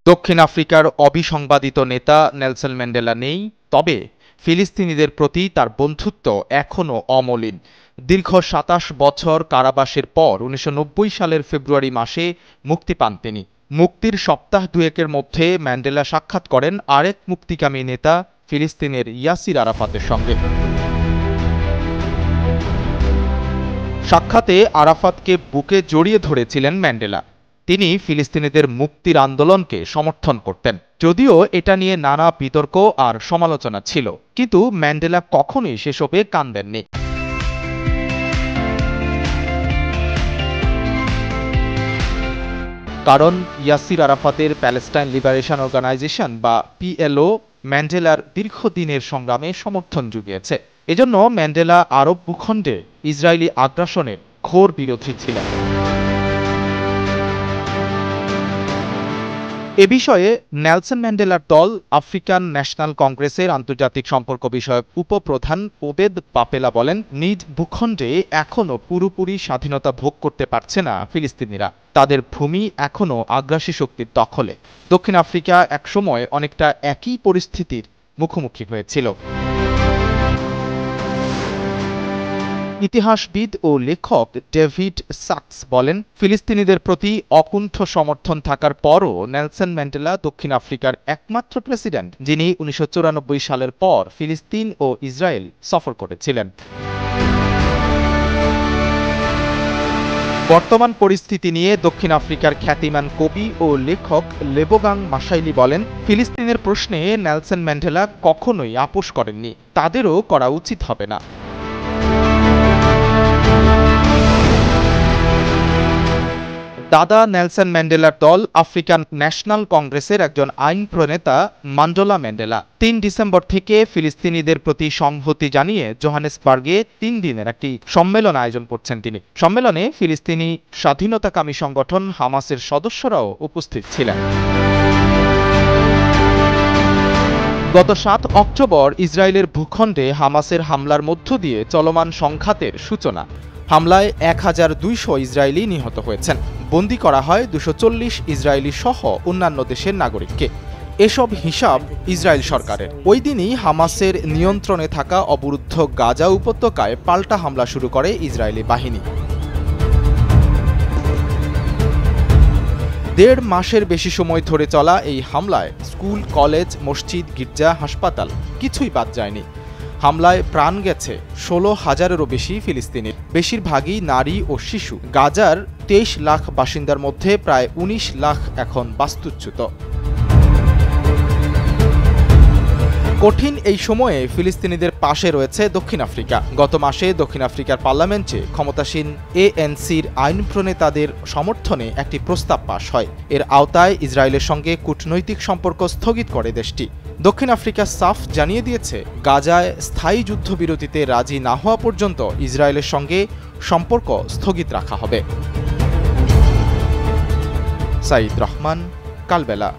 দক্ষিণ আফ্রিকার অবিসংবাদিত নেতা নেলসন ম্যান্ডেলা নেই, তবে ফিলিস্তিনিদের প্রতি তার বন্ধুত্ব এখনও অমলিন। দীর্ঘ ২৭ বছর কারাবাসের পর ১৯৯০ সালের ফেব্রুয়ারি মাসে মুক্তি পান তিনি। মুক্তির সপ্তাহ দুয়েকের মধ্যে ম্যান্ডেলা সাক্ষাৎ করেন আরেক মুক্তিকামী নেতা ফিলিস্তিনের ইয়াসির আরাফাতের সঙ্গে। সাক্ষাতে আরাফাতকে বুকে জড়িয়ে ধরেছিলেন ম্যান্ডেলা। তিনি ফিলিস্তিনিদের মুক্তির আন্দোলনকে সমর্থন করতেন, যদিও এটা নিয়ে নানা বিতর্ক আর সমালোচনা ছিল, কিন্তু ম্যান্ডেলা কখনোই সেসবে কান দেননি। কারণ ইয়াসির আরাফাতের প্যালেস্টাইন লিবারেশন অর্গানাইজেশন বা পিএলও ম্যান্ডেলার দীর্ঘদিনের সংগ্রামে সমর্থন জুগিয়েছে। এজন্য ম্যান্ডেলা আরব ভূখণ্ডে ইসরায়েলি আগ্রাসনের ঘোর বিরোধী ছিলেন। এ বিষয়ে নেলসন ম্যান্ডেলার দল আফ্রিকান ন্যাশনাল কংগ্রেসের আন্তর্জাতিক সম্পর্ক বিষয়ক উপপ্রধান ওবেদ পাপেলা বলেন, নিজ ভূখণ্ডে এখনও পুরোপুরি স্বাধীনতা ভোগ করতে পারছে না ফিলিস্তিনিরা। তাদের ভূমি এখনও আগ্রাসী শক্তির দখলে। দক্ষিণ আফ্রিকা একসময় অনেকটা একই পরিস্থিতির মুখোমুখি হয়েছিল। ইতিহাসবিদ ও লেখক ডেভিড সাকস বলেন, ফিলিস্তিনিদের প্রতি অকুণ্ঠ সমর্থন থাকার পরও নেলসন ম্যান্ডেলা দক্ষিণ আফ্রিকার একমাত্র প্রেসিডেন্ট যিনি ১৯৯৪ সালের পর ফিলিস্তিন ও ইসরায়েল সফর করেছিলেন। বর্তমান পরিস্থিতি নিয়ে দক্ষিণ আফ্রিকার খ্যাতিমান কবি ও লেখক লেবোগাং মাসাইলি বলেন, ফিলিস্তিনের প্রশ্নে নেলসন ম্যান্ডেলা কখনোই আপোষ করেননি, তাদেরও করা উচিত হবে না। দাদা নেলসন ম্যান্ডেলার দল আফ্রিকান ন্যাশনাল কংগ্রেসের একজন আইন প্রণেতা মান্ডেলা ম্যান্ডেলা ৩ ডিসেম্বর থেকে ফিলিস্তিনিদের প্রতি সংহতি জানিয়ে জোহানেসবার্গে ৩ দিনের একটি সম্মেলন আয়োজন করছেন তিনি। সম্মেলনে ফিলিস্তিনি স্বাধীনতাকামী সংগঠন হামাসের সদস্যরাও উপস্থিত ছিলেন। গত ৭ অক্টোবর ইসরায়েলের ভূখণ্ডে হামাসের হামলার মধ্য দিয়ে চলমান সংঘাতের সূচনা। হামলায় ১,২০০ ইসরায়েলি নিহত হয়েছেন। বন্দী করা হয় ২৪০ ইসরায়েলি সহ অন্যান্য দেশের নাগরিককে। এসব হিসাব ইসরায়েল সরকারের। ওই দিনই হামাসের নিয়ন্ত্রণে থাকা অবরুদ্ধ গাজা উপত্যকায় পাল্টা হামলা শুরু করে ইসরায়েলি বাহিনী। ১.৫ মাসের বেশি সময় ধরে চলা এই হামলায় স্কুল, কলেজ, মসজিদ, গির্জা, হাসপাতাল কিছুই বাদ যায়নি। হামলায় প্রাণ গেছে ১৬,০০০-এরও বেশি ফিলিস্তিনির, বেশিরভাগই নারী ও শিশু। গাজার ২৩ লাখ বাসিন্দার মধ্যে প্রায় ১৯ লাখ এখন বাস্তুচ্যুত। কঠিন এই সময়ে ফিলিস্তিনিদের পাশে রয়েছে দক্ষিণ আফ্রিকা। গত মাসে দক্ষিণ আফ্রিকার পার্লামেন্টে ক্ষমতাসীন এএনসির আইন প্রণেতাদের সমর্থনে একটি প্রস্তাব পাশ হয়। এর আওতায় ইসরায়েলের সঙ্গে কূটনৈতিক সম্পর্ক স্থগিত করে দেশটি। দক্ষিণ আফ্রিকা সাফ জানিয়ে দিয়েছে, গাজায় স্থায়ী যুদ্ধবিরতিতে রাজি না হওয়া পর্যন্ত ইসরায়েলের সঙ্গে সম্পর্ক স্থগিত রাখা হবে। সাঈদ রহমান, কালবেলা।